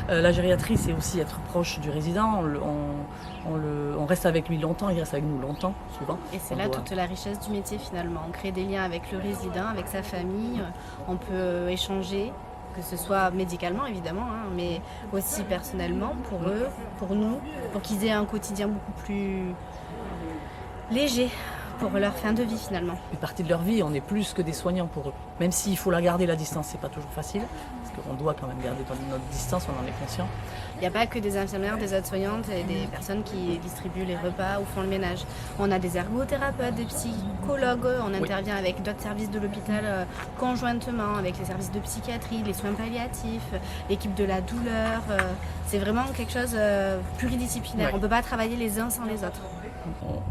La gériatrie, c'est aussi être proche du résident. On reste avec lui longtemps, il reste avec nous longtemps, souvent. Et c'est là toute la richesse du métier finalement. On crée des liens avec le résident, avec sa famille, on peut échanger, que ce soit médicalement évidemment, mais aussi personnellement pour eux, pour nous, pour qu'ils aient un quotidien beaucoup plus léger pour leur fin de vie finalement. Une partie de leur vie, on est plus que des soignants pour eux. Même s'il faut la garder la distance, c'est pas toujours facile, parce qu'on doit quand même garder notre distance, on en est conscient. Il n'y a pas que des infirmières, des aides-soignantes et des personnes qui distribuent les repas ou font le ménage. On a des ergothérapeutes, des psychologues, on intervient avec d'autres services de l'hôpital conjointement, avec les services de psychiatrie, les soins palliatifs, l'équipe de la douleur. C'est vraiment quelque chose pluridisciplinaire. On ne peut pas travailler les uns sans les autres.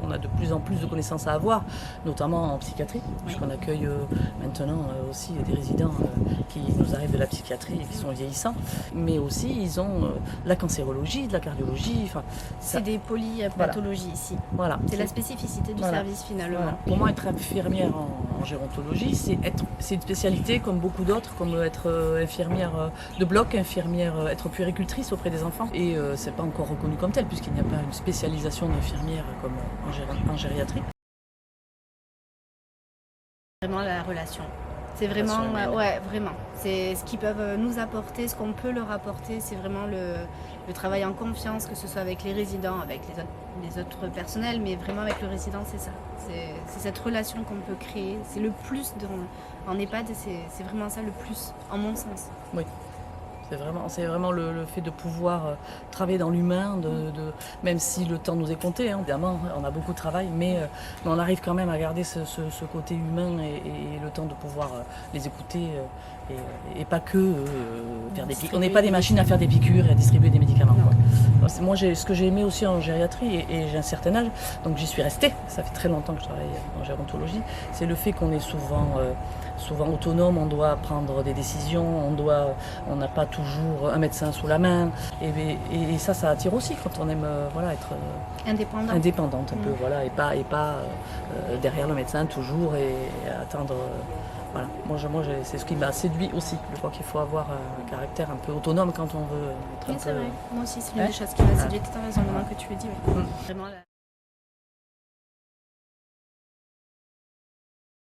On a de plus en plus de connaissances à avoir, notamment en psychiatrie, puisqu'on accueille maintenant aussi des résidents qui nous arrivent de la psychiatrie et qui sont vieillissants, mais aussi ils ont la cancérologie, de la cardiologie. C'est des polypathologies ici. Voilà. C'est la spécificité du service finalement. Voilà. Pour moi, être infirmière en gérontologie, c'est une spécialité comme beaucoup d'autres, comme être infirmière de bloc, être puéricultrice auprès des enfants. Et c'est pas encore reconnu comme tel, puisqu'il n'y a pas une spécialisation d'infirmière comme en gériatrie. Vraiment la relation. C'est vraiment, vraiment. C'est ce qu'ils peuvent nous apporter, ce qu'on peut leur apporter. C'est vraiment le travail en confiance, que ce soit avec les résidents, avec les autres personnels, mais vraiment avec le résident, c'est ça. C'est cette relation qu'on peut créer. C'est le plus en EHPAD, c'est vraiment ça le plus, en mon sens. Oui. C'est vraiment le fait de pouvoir travailler dans l'humain, même si le temps nous est compté, évidemment, on a beaucoup de travail, mais on arrive quand même à garder ce côté humain et le temps de pouvoir les écouter et pas que faire des piqûres. On n'est pas des machines à faire des piqûres et à distribuer des médicaments. Moi, ce que j'ai aimé aussi en gériatrie, et j'ai un certain âge, donc j'y suis restée, ça fait très longtemps que je travaille en gérontologie, c'est le fait qu'on est souvent autonome, on doit prendre des décisions, on n'a pas toujours un médecin sous la main, et ça attire aussi quand on aime être indépendante un peu, et pas derrière le médecin toujours et attendre. Voilà. Moi, c'est ce qui m'a séduit aussi. Je crois qu'il faut avoir un caractère un peu autonome quand on veut être c'est vrai. Moi aussi, c'est l'une des choses qui m'a séduite. Tu as raison, maintenant que tu le dis. Oui. Vraiment,